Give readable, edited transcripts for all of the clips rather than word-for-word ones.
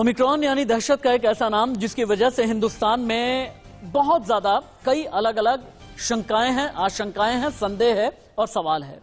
Omicron यानी दहशत का एक ऐसा नाम जिसकी वजह से हिंदुस्तान में बहुत ज्यादा कई अलग अलग शंकाएं हैं, आशंकाएं हैं, संदेह है और सवाल है।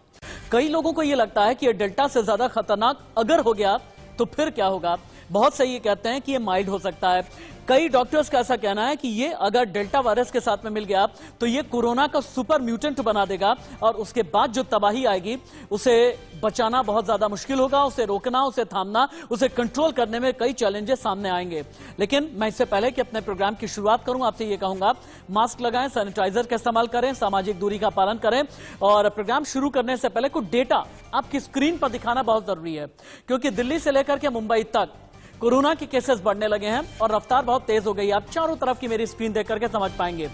कई लोगों को यह लगता है कि यह डेल्टा से ज्यादा खतरनाक अगर हो गया तो फिर क्या होगा। बहुत से ये कहते हैं कि यह माइल्ड हो सकता है। कई डॉक्टर्स का ऐसा कहना है कि ये अगर डेल्टा वायरस के साथ में मिल गया तो ये कोरोना का सुपर म्यूटेंट बना देगा और उसके बाद जो तबाही आएगी उसे बचाना बहुत ज्यादा मुश्किल होगा, उसे रोकना, उसे थामना, उसे कंट्रोल करने में कई चैलेंजेस सामने आएंगे। लेकिन मैं इससे पहले कि अपने प्रोग्राम की शुरुआत करूं आपसे ये कहूंगा, मास्क लगाएं, सैनिटाइजर का इस्तेमाल करें, सामाजिक दूरी का पालन करें और प्रोग्राम शुरू करने से पहले कुछ डेटा आपकी स्क्रीन पर दिखाना बहुत जरूरी है, क्योंकि दिल्ली से लेकर के मुंबई तक कोरोना के केसेस बढ़ने लगे हैं और रफ्तार बहुत तेज हो गई। आप चारों तरफ की मेरी स्क्रीन देख करके समझ पाएंगे।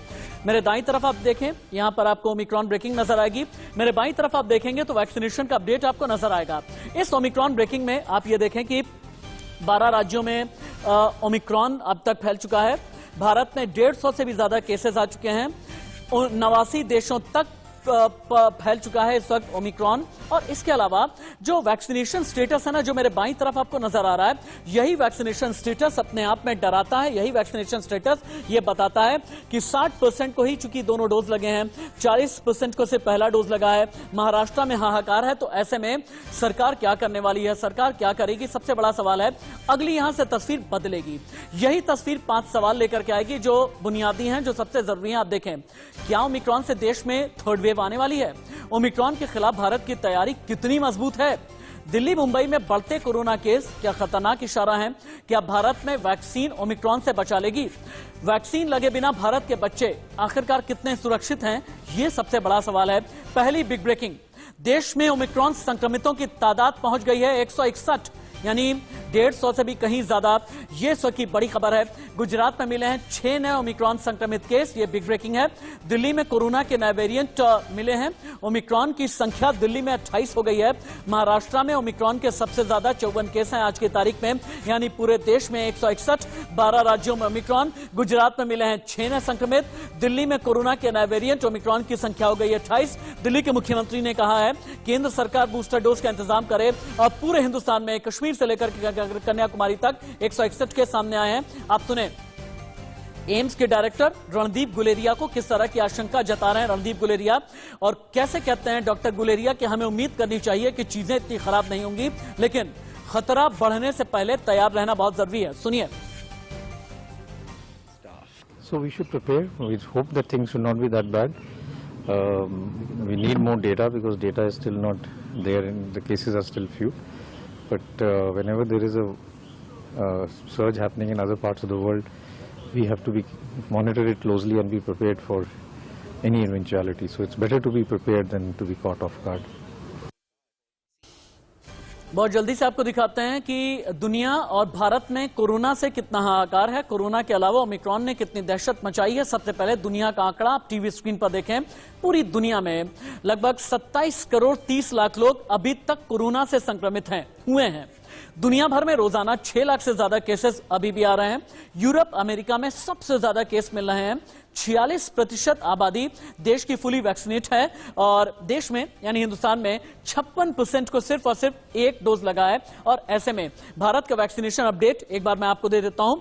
मेरे दाईं तरफ आप देखें, यहां पर आपको ओमिक्रॉन ब्रेकिंग नजर आएगी। मेरे बाईं तरफ आप देखेंगे तो वैक्सीनेशन का अपडेट आपको नजर आएगा। इस ओमिक्रॉन ब्रेकिंग में आप ये देखें कि 12 राज्यों में ओमिक्रॉन अब तक फैल चुका है। भारत में 150 से भी ज्यादा केसेस आ चुके हैं। 89 देशों तक फैल चुका है इस वक्त ओमिक्रॉन। और इसके अलावा जो वैक्सीनेशन स्टेटस है ना, जो मेरे बाईं तरफ आपको नजर आ रहा है, यही वैक्सीनेशन स्टेटस अपने आप में डराता है। यही वैक्सीनेशन स्टेटस ये बताता है कि 60% को ही चूंकि दोनों डोज लगे हैं, 40% को सिर्फ पहला डोज लगा है। महाराष्ट्र में हाहाकार है। तो ऐसे में सरकार क्या करने वाली है, सरकार क्या करेगी, सबसे बड़ा सवाल है। अगली यहां से तस्वीर बदलेगी। यही तस्वीर 5 सवाल लेकर के आएगी जो बुनियादी हैं, जो सबसे जरूरी हैं। आप देखें, क्या ओमिक्रॉन से देश में थर्ड वेव आने वाली है? ओमिक्रॉन के खिलाफ भारत की तैयारी कितनी मजबूत है? दिल्ली मुंबई में बढ़ते कोरोना केस क्या खतरनाक इशारा है? क्या भारत में वैक्सीन ओमिक्रॉन से बचा लेगी? वैक्सीन लगे बिना भारत के बच्चे आखिरकार कितने सुरक्षित हैं? यह सबसे बड़ा सवाल है। पहली बिग ब्रेकिंग, देश में ओमिक्रॉन संक्रमितों की तादाद पहुंच गई है 161, यानी 150 से भी कहीं ज्यादा। ये सो की बड़ी खबर है। गुजरात में मिले हैं 6 नए ओमिक्रॉन संक्रमित केस, ये बिग ब्रेकिंग है। दिल्ली में कोरोना के नए वेरिएंट मिले हैं। ओमिक्रॉन की संख्या दिल्ली में 28 हो गई है। महाराष्ट्र में ओमिक्रॉन के सबसे ज्यादा 54 केस हैं आज की तारीख में, यानी पूरे देश में 161। 12 राज्यों में ओमिक्रॉन। गुजरात में मिले हैं 6 नए संक्रमित। दिल्ली में कोरोना के नए वेरिएंट ओमिक्रॉन की संख्या हो गई है 28। दिल्ली के मुख्यमंत्री ने कहा है केंद्र सरकार बूस्टर डोज का इंतजाम करे और पूरे हिंदुस्तान में कश्मीर से लेकर कन्याकुमारी तक 161 के सामने आए हैं। आप सुने एम्स के डायरेक्टर रणदीप गुलेरिया को किस तरह की आशंका जता रहे हैं रणदीप गुलेरिया, और कैसे कहते हैं डॉक्टर गुलेरिया कि हमें उम्मीद करनी चाहिए कि चीजें इतनी खराब नहीं होंगी, लेकिन खतरा बढ़ने से पहले तैयार रहना बहुत जरूरी है। सुनिए। So we should prepare. We hope that things should not be that bad. We need more data because data is still not there and the cases are still few. But whenever there is a surge happening in other parts of the world, we have to monitor it closely and be prepared for any eventuality. So it's better to be prepared than to be caught off guard. बहुत जल्दी से आपको दिखाते हैं कि दुनिया और भारत में कोरोना से कितना हाहाकार है। कोरोना के अलावा ओमिक्रॉन ने कितनी दहशत मचाई है। सबसे पहले दुनिया का आंकड़ा आप टीवी स्क्रीन पर देखें। पूरी दुनिया में लगभग 27 करोड़ 30 लाख लोग अभी तक कोरोना से संक्रमित हुए हैं। दुनिया भर में रोजाना 6 लाख से ज्यादा केसेस अभी भी आ रहे हैं। यूरोप, अमेरिका में सबसे ज्यादा केस मिल रहे हैं। 46% आबादी देश की फुली वैक्सीनेट है और देश में यानी हिंदुस्तान में 56% को सिर्फ और सिर्फ एक डोज लगा है। और ऐसे में भारत का वैक्सीनेशन अपडेट एक बार मैं आपको दे देता हूं।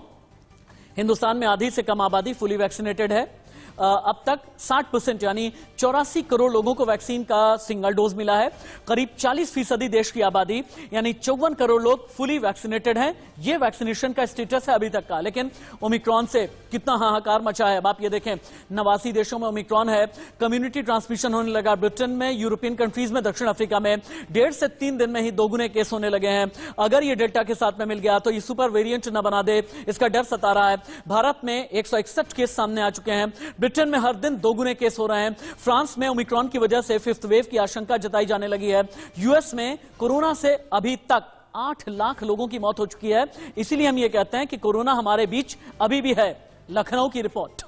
हिंदुस्तान में आधी से कम आबादी फुली वैक्सीनेटेड है। अब तक 60% यानी 84 करोड़ लोगों को वैक्सीन का सिंगल डोज मिला है। करीब 40% देश की आबादी यानी 54 करोड़ लोग फुली वैक्सीनेटेड हैं। यह वैक्सीनेशन का स्टेटस है अभी तक का। लेकिन ओमिक्रॉन से कितना हाहाकार मचा है अब आप ये देखें। 89 देशों में ओमिक्रॉन है। कम्युनिटी ट्रांसमिशन होने लगा ब्रिटेन में, यूरोपियन कंट्रीज में, दक्षिण अफ्रीका में 1.5 से 3 दिन में ही 2 गुने केस होने लगे हैं। अगर ये डेल्टा के साथ में मिल गया तो ये सुपर वेरिएंट न बना दे, इसका डर सता रहा है। भारत में 161 केस सामने आ चुके हैं। ब्रिटेन में हर दिन 2 गुने केस हो रहे हैं। फ्रांस में ओमिक्रॉन की वजह से 5th वेव की आशंका जताई जाने लगी है। यूएस में कोरोना से अभी तक 8 लाख लोगों की मौत हो चुकी है। इसीलिए हम ये कहते हैं कि कोरोना हमारे बीच अभी भी है। लखनऊ की रिपोर्ट।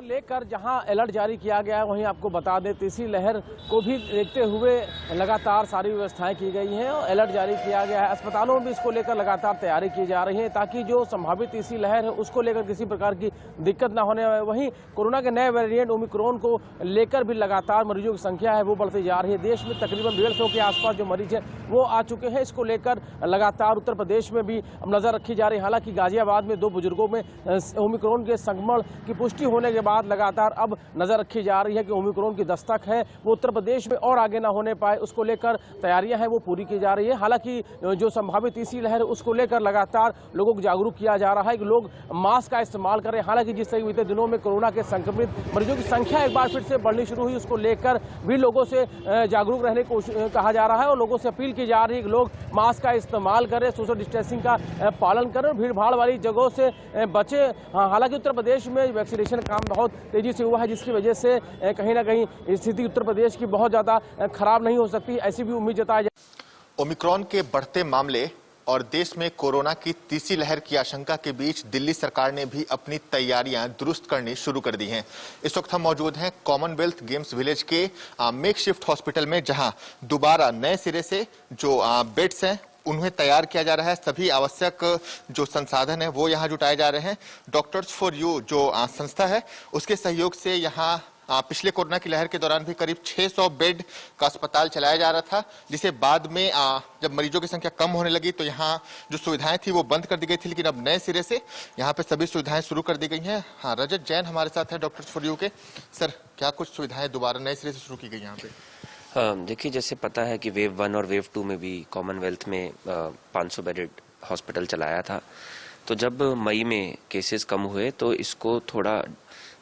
लेकर जहां अलर्ट जारी किया गया है, वहीं आपको बता दें तीसरी लहर को भी देखते हुए लगातार सारी व्यवस्थाएं की गई हैं और अलर्ट जारी किया गया है। अस्पतालों में भी इसको लेकर लगातार तैयारी की जा रही है ताकि जो संभावित तीसरी लहर है उसको लेकर किसी प्रकार की दिक्कत ना होने। वहीं कोरोना के नए वेरिएंट ओमिक्रॉन को लेकर भी लगातार मरीजों की संख्या है वो बढ़ती जा रही है। देश में तकरीबन 150 के आसपास जो मरीज है वो आ चुके हैं। इसको लेकर लगातार उत्तर प्रदेश में भी अब नजर रखी जा रही है। हालांकि गाजियाबाद में 2 बुजुर्गों में ओमिक्रॉन के संक्रमण की पुष्टि होने के बाद लगातार अब नजर रखी जा रही है कि ओमिक्रॉन की दस्तक है वो उत्तर प्रदेश में और आगे ना होने पाए, उसको लेकर तैयारियां हैं वो पूरी की जा रही है। हालांकि जो संभावित तीसरी लहर है उसको लेकर लगातार लोगों को जागरूक किया जा रहा है कि लोग मास्क का इस्तेमाल करें। हालांकि जिस तरह बीते दिनों में कोरोना के संक्रमित मरीजों की संख्या एक बार फिर से बढ़नी शुरू हुई, उसको लेकर भी लोगों से जागरूक रहने को कहा जा रहा है और लोगों से अपील की जा रही है कि लोग मास्क का इस्तेमाल करें, सोशल डिस्टेंसिंग का पालन करें, भीड़ भाड़ वाली जगहों से बचे। हालांकि उत्तर प्रदेश में वैक्सीनेशन काम बहुत तेजी से हुआ है जिसकी वजह से कहीं ना कहीं स्थिति उत्तर प्रदेश की बहुत ज्यादा खराब नहीं हो सकती, ऐसी भी उम्मीद जताई जा। ओमिक्रॉन के बढ़ते मामले और देश में कोरोना की तीसरी लहर की आशंका के बीच दिल्ली सरकार ने भी अपनी तैयारियां दुरुस्त करनी शुरू कर दी हैं। इस वक्त हम मौजूद हैं कॉमनवेल्थ गेम्स विलेज के मेकशिफ्ट हॉस्पिटल में, जहां दोबारा नए सिरे से जो बेड्स हैं उन्हें तैयार किया जा रहा है। सभी आवश्यक जो संसाधन है वो यहाँ जुटाए जा रहे हैं। डॉक्टर्स फॉर यू जो संस्था है उसके सहयोग से यहाँ पिछले कोरोना की लहर के दौरान भी करीब 600 बेड का अस्पताल चलाया जा रहा था, जिसे बाद में जब मरीजों की संख्या कम होने लगी तो यहाँ जो सुविधाएं थी वो बंद कर दी गई थी, लेकिन अब नए सिरे से यहाँ पे सभी सुविधाएं शुरू कर दी गई हैं। हाँ, रजत जैन हमारे साथ है डॉक्टर्स फॉर यू के। सर, क्या कुछ सुविधाएं दोबारा नए सिरे से शुरू की गई यहाँ पे? देखिए, जैसे पता है कि वेव 1 और वेव 2 में भी कॉमनवेल्थ में 500 बेडेड हॉस्पिटल चलाया था। तो जब मई में केसेस कम हुए तो इसको थोड़ा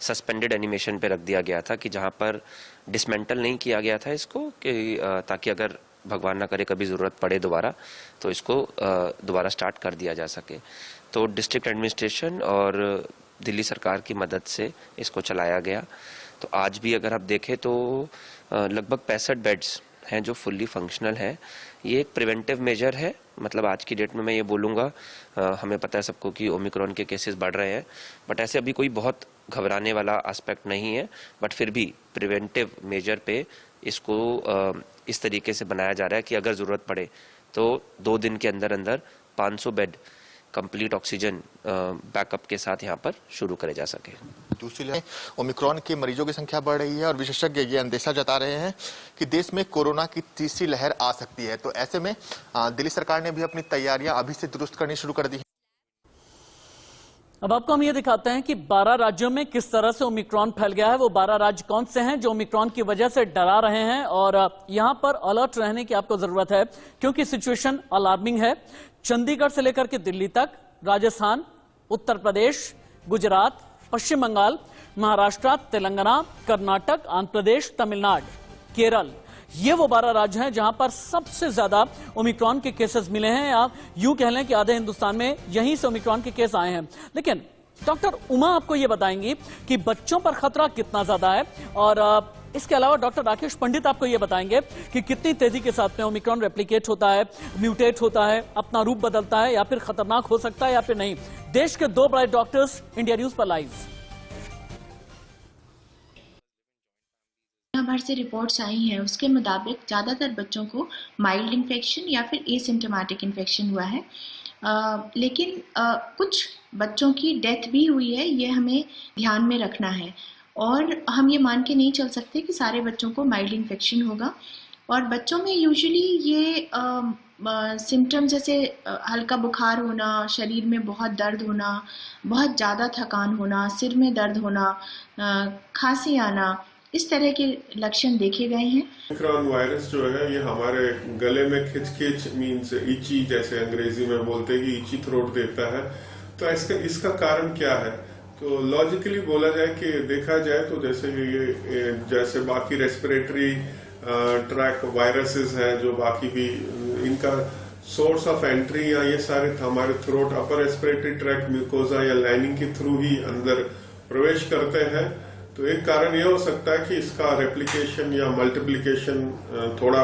सस्पेंडेड एनिमेशन पे रख दिया गया था कि जहाँ पर डिसमेंटल नहीं किया गया था इसको, कि ताकि अगर भगवान ना करे कभी ज़रूरत पड़े दोबारा तो इसको दोबारा स्टार्ट कर दिया जा सके। तो डिस्ट्रिक्ट एडमिनिस्ट्रेशन और दिल्ली सरकार की मदद से इसको चलाया गया। तो आज भी अगर आप देखें तो लगभग 65 बेड्स हैं जो फुल्ली फंक्शनल है। ये एक प्रिवेंटिव मेजर है, मतलब आज की डेट में मैं ये बोलूँगा, हमें पता है सबको कि ओमिक्रॉन के केसेस बढ़ रहे हैं, बट ऐसे अभी कोई बहुत घबराने वाला एस्पेक्ट नहीं है। बट फिर भी प्रिवेंटिव मेजर पे इसको इस तरीके से बनाया जा रहा है कि अगर ज़रूरत पड़े तो 2 दिन के अंदर अंदर 500 बेड कंप्लीट ऑक्सीजन बैकअप के साथ यहाँ पर शुरू करे जा सके। दूसरी लहर ओमिक्रॉन के मरीजों की संख्या बढ़ रही है और विशेषज्ञ ये अंदेशा जता रहे हैं कि देश में कोरोना की तीसरी लहर आ सकती है। तो ऐसे में दिल्ली सरकार ने भी अपनी तैयारियां अभी से दुरुस्त करनी शुरू कर दी है। अब आपको हम ये दिखाते हैं कि 12 राज्यों में किस तरह से ओमिक्रॉन फैल गया है। वो 12 राज्य कौन से हैं जो ओमिक्रॉन की वजह से डरा रहे हैं, और यहां पर अलर्ट रहने की आपको जरूरत है क्योंकि सिचुएशन अलार्मिंग है। चंडीगढ़ से लेकर के दिल्ली तक, राजस्थान, उत्तर प्रदेश, गुजरात, पश्चिम बंगाल, महाराष्ट्र, तेलंगाना, कर्नाटक, आंध्र प्रदेश, तमिलनाडु, केरल, ये वो 12 राज्य हैं जहां पर सबसे ज्यादा ओमिक्रॉन के केसेस मिले हैं। आप यूं कह लें कि आधे हिंदुस्तान में यहीं से ओमिक्रॉन के केस आए हैं। लेकिन डॉक्टर उमा आपको ये बताएंगी कि बच्चों पर खतरा कितना ज्यादा है, और इसके अलावा डॉक्टर राकेश पंडित आपको ये बताएंगे कि कितनी तेजी के साथ में ओमिक्रॉन रेप्लिकेट होता है, म्यूटेट होता है, अपना रूप बदलता है, या फिर खतरनाक हो सकता है या फिर नहीं। देश के 2 बड़े डॉक्टर्स इंडिया न्यूज पर लाइव। भर से रिपोर्ट्स आई हैं, उसके मुताबिक ज़्यादातर बच्चों को माइल्ड इन्फेक्शन या फिर एसिम्प्टोमेटिक इन्फेक्शन हुआ है, लेकिन कुछ बच्चों की डेथ भी हुई है। ये हमें ध्यान में रखना है और हम ये मान के नहीं चल सकते कि सारे बच्चों को माइल्ड इन्फेक्शन होगा। और बच्चों में यूजुअली ये सिम्टम जैसे हल्का बुखार होना, शरीर में बहुत दर्द होना, बहुत ज़्यादा थकान होना, सिर में दर्द होना, खांसी आना, इस तरह के लक्षण देखे गए हैं। ओमिक्रॉन वायरस जो है ये हमारे गले में खिंच मीन्स इची, जैसे अंग्रेजी में बोलते हैं कि इची थ्रोट देता है। तो इसका कारण क्या है? तो लॉजिकली बोला जाए कि देखा जाए तो जैसे बाकी रेस्पिरेटरी ट्रैक वायरसेस हैं जो बाकी भी, इनका सोर्स ऑफ एंट्री या ये सारे हमारे throat, upper respiratory tract, mucosa या लाइनिंग के थ्रू ही अंदर प्रवेश करते हैं। तो एक कारण यह हो सकता है कि इसका रेप्लिकेशन या मल्टीप्लिकेशन थोड़ा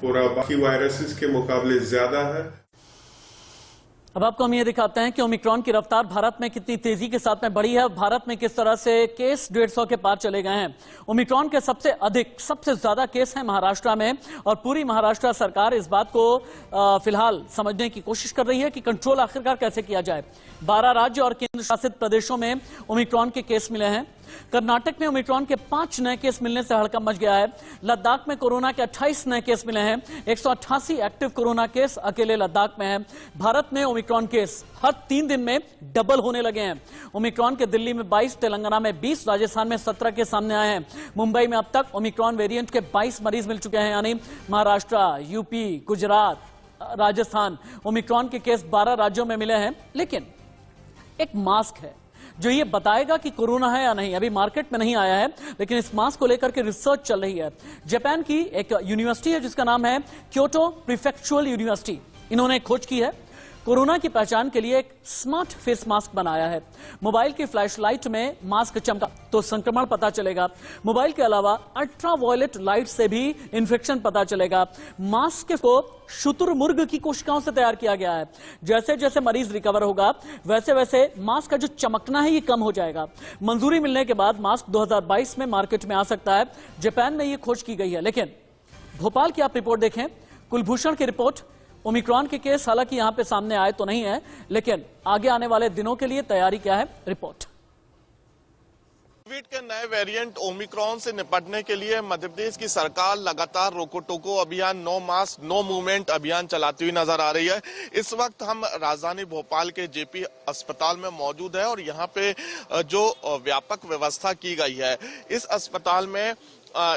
पूरा बाकी वायरसेस के मुकाबले ज्यादा है। अब आपको हम ये दिखाते हैं कि ओमिक्रॉन की रफ्तार भारत में कितनी तेजी के साथ में बढ़ी है। भारत में किस तरह से केस 150 के पार चले गए हैं। ओमिक्रॉन के सबसे ज्यादा केस हैं महाराष्ट्र में, और पूरी महाराष्ट्र सरकार इस बात को फिलहाल समझने की कोशिश कर रही है कि कंट्रोल आखिरकार कैसे किया जाए। 12 राज्य और केंद्र शासित प्रदेशों में ओमिक्रॉन के केस मिले हैं। कर्नाटक में ओमिक्रॉन के 5 नए केस मिलने से हड़कंप मच गया है। लद्दाख में कोरोना के 28 नए केस मिले हैं। 188 एक्टिव कोरोना केस अकेले लद्दाख में है। भारत में ओमिक्रॉन केस हर 3 दिन में डबल होने लगे हैं। ओमिक्रॉन के दिल्ली में 22, तेलंगाना में 20, राजस्थान में 17 केस सामने आए हैं। मुंबई में अब तक ओमिक्रॉन वेरिएंट के 22 मरीज मिल चुके हैं, यानी महाराष्ट्र, यूपी, गुजरात, राजस्थान, ओमिक्रॉन के केस 12 राज्यों में मिले हैं। लेकिन एक मास्क है जो ये बताएगा कि कोरोना है या नहीं। अभी मार्केट में नहीं आया है, लेकिन इस मास्क को लेकर के रिसर्च चल रही है। जापान की एक यूनिवर्सिटी है जिसका नाम है क्योटो प्रीफेक्चुरल यूनिवर्सिटी। इन्होंने खोज की है, कोरोना की पहचान के लिए एक स्मार्ट फेस मास्क बनाया है। मोबाइल की फ्लैशलाइट में मास्क चमका तो संक्रमण पता चलेगा। मोबाइल के अलावा अल्ट्रावायलेट लाइट से भी इंफेक्शन पता चलेगा। मास्क को शुतुरमुर्ग की कोशिकाओं से तैयार किया गया है। जैसे जैसे मरीज रिकवर होगा वैसे वैसे मास्क का जो चमकना है ये कम हो जाएगा। मंजूरी मिलने के बाद मास्क 2022 में मार्केट में आ सकता है। जापान में ये खोज की गई है। लेकिन भोपाल की आप रिपोर्ट देखें, कुलभूषण की रिपोर्ट। ओमिक्रॉन के केस हालांकि यहां पे सामने आए तो नहीं है, लेकिन आगे आने वाले दिनों के लिए तैयारी क्या है, रिपोर्ट। कोविड के नए वेरिएंट ओमिक्रॉन से निपटने के लिए मध्य प्रदेश की सरकार लगातार रोको टोको अभियान, नो मास्क नो मूवमेंट अभियान चलाती हुई नजर आ रही है। इस वक्त हम राजधानी भोपाल के जेपी अस्पताल में मौजूद है और यहाँ पे जो व्यापक व्यवस्था की गई है इस अस्पताल में,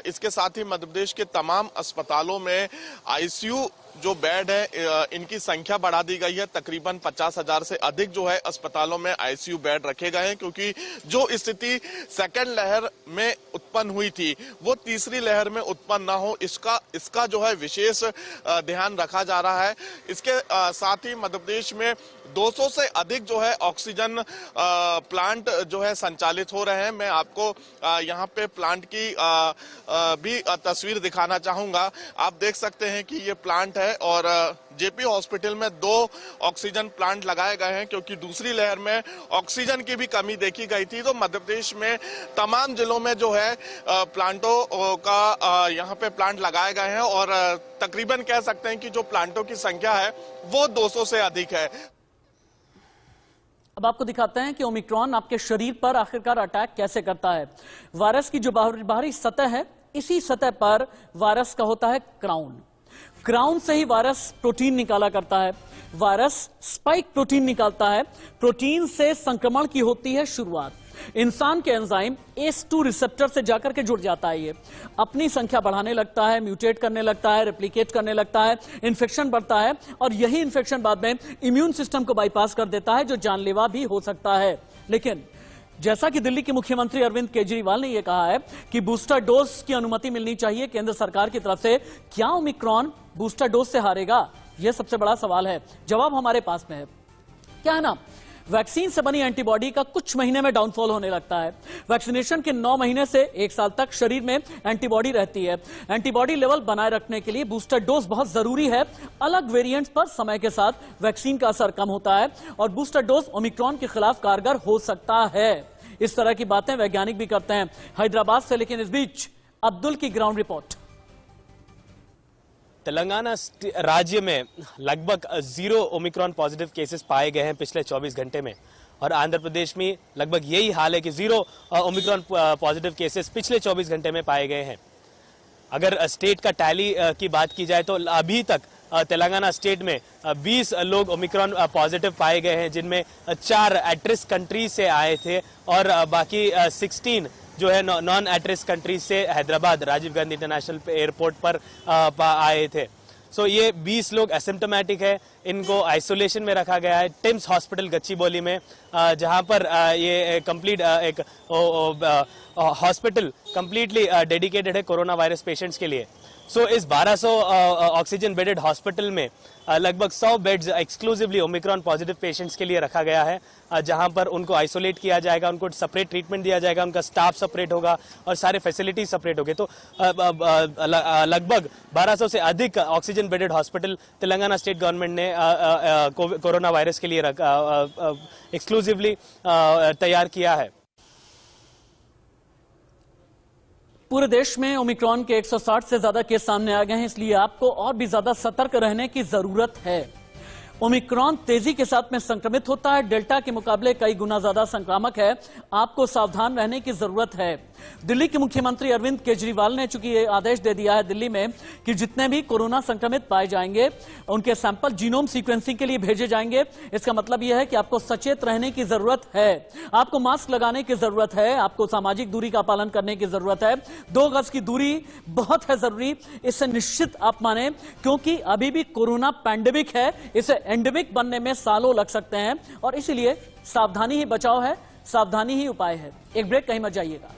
इसके साथ ही मध्य प्रदेश के तमाम अस्पतालों में आईसीयू जो बेड है इनकी संख्या बढ़ा दी गई है। तकरीबन 50,000 से अधिक जो है अस्पतालों में आईसीयू बेड रखे गए हैं, क्योंकि जो स्थिति सेकेंड लहर में उत्पन्न हुई थी वो तीसरी लहर में उत्पन्न ना हो, इसका जो है विशेष ध्यान रखा जा रहा है। इसके साथ ही मध्य प्रदेश में 200 से अधिक जो है ऑक्सीजन प्लांट जो है संचालित हो रहे हैं। मैं आपको यहाँ पे प्लांट की भी तस्वीर दिखाना चाहूंगा। आप देख सकते हैं कि ये प्लांट है और जेपी हॉस्पिटल में 2 ऑक्सीजन प्लांट लगाए गए हैं, क्योंकि दूसरी लहर में ऑक्सीजन की भी कमी देखी गई थी। तो मध्य प्रदेश में तमाम जिलों में जो है प्लांटों का यहाँ पे प्लांट लगाए गए हैं और तकरीबन कह सकते हैं कि जो प्लांटों की संख्या है वो 200 से अधिक है। अब आपको दिखाते हैं कि ओमिक्रॉन आपके शरीर पर आखिरकार अटैक कैसे करता है। वायरस की जो बाहरी सतह है, इसी सतह पर वायरस का होता है क्राउन। क्राउन से ही वायरस प्रोटीन निकाला करता है। वायरस स्पाइक प्रोटीन निकालता है। प्रोटीन से संक्रमण की होती है शुरुआत। इंसान के एंजाइम ACE2 रिसेप्टर से जाकर के जुड़ जाता है। ये अपनी संख्या बढ़ाने लगता है, म्यूटेट करने लगता है, रेप्लिकेट करने लगता है, इन्फेक्शन बढ़ता है और यही इन्फेक्शन बाद में इम्यून सिस्टम को बाईपास कर देता है, जो जानलेवा भी हो सकता है। लेकिन जैसा कि दिल्ली के मुख्यमंत्री अरविंद केजरीवाल ने यह कहा है कि बूस्टर डोज की अनुमति मिलनी चाहिए केंद्र सरकार की तरफ से, क्या ओमिक्रॉन बूस्टर डोज से हारेगा? यह सबसे बड़ा सवाल है। जवाब हमारे पास में है। क्या है ना, वैक्सीन से बनी एंटीबॉडी का कुछ महीने में डाउनफॉल होने लगता है। वैक्सीनेशन के 9 महीने से 1 साल तक शरीर में एंटीबॉडी रहती है। एंटीबॉडी लेवल बनाए रखने के लिए बूस्टर डोज बहुत जरूरी है। अलग वेरिएंट्स पर समय के साथ वैक्सीन का असर कम होता है और बूस्टर डोज ओमिक्रॉन के खिलाफ कारगर हो सकता है। इस तरह की बातें वैज्ञानिक भी करते हैं हैदराबाद से। लेकिन इस बीच अब्दुल की ग्राउंड रिपोर्ट। तेलंगाना राज्य में लगभग 0 ओमिक्रॉन पॉजिटिव केसेस पाए गए हैं पिछले 24 घंटे में, और आंध्र प्रदेश में लगभग यही हाल है कि 0 ओमिक्रॉन पॉजिटिव केसेस पिछले 24 घंटे में पाए गए हैं। अगर स्टेट का टैली की बात की जाए तो अभी तक तेलंगाना स्टेट में 20 लोग ओमिक्रॉन पॉजिटिव पाए गए हैं, जिनमें 4 एट रिस्क कंट्री से आए थे और बाकी 16 जो है नॉन एट रिस्क कंट्रीज से हैदराबाद राजीव गांधी इंटरनेशनल एयरपोर्ट पर आए थे। सो ये 20 लोग एसिम्टोमेटिक है, इनको आइसोलेशन में रखा गया है टिम्स हॉस्पिटल गच्चीबौली में, जहां पर ये कंप्लीट एक हॉस्पिटल कंप्लीटली डेडिकेटेड है कोरोना वायरस पेशेंट्स के लिए। सो इस 1200 ऑक्सीजन बेडेड हॉस्पिटल में लगभग 100 beds exclusively Omicron positive patients के लिए रखा गया है, जहां पर उनको आइसोलेट किया जाएगा, उनको सेपरेट ट्रीटमेंट दिया जाएगा, उनका स्टाफ सेपरेट होगा और सारे फैसिलिटीज सेपरेट होंगे। तो लगभग 1200 से अधिक oxygen bedded hospital Telangana state government ने कोरोना वायरस के लिए एक्सक्लूसिवली तैयार किया है। पूरे देश में ओमिक्रॉन के 160 से ज्यादा केस सामने आ गए हैं, इसलिए आपको और भी ज्यादा सतर्क रहने की जरूरत है। ओमिक्रॉन तेजी के साथ में संक्रमित होता है, डेल्टा के मुकाबले कई गुना ज्यादा संक्रामक है, आपको सावधान रहने की जरूरत है। दिल्ली के मुख्यमंत्री अरविंद केजरीवाल ने चूंकि ये आदेश दे दिया है दिल्ली में कि जितने भी कोरोना संक्रमित पाए जाएंगे उनके सैंपल जीनोम सीक्वेंसिंग के लिए भेजे जाएंगे। इसका मतलब यह है कि आपको सचेत रहने की जरूरत है, आपको मास्क लगाने की जरूरत है, आपको सामाजिक दूरी का पालन करने की जरूरत है, 2 गज की दूरी बहुत है जरूरी, इससे निश्चित आप माने, क्योंकि अभी भी कोरोना पैंडेमिक है, इसे एंडेमिक बनने में सालों लग सकते हैं और इसीलिए सावधानी ही बचाव है, सावधानी ही उपाय है। एक ब्रेक, कहीं मत जाइएगा।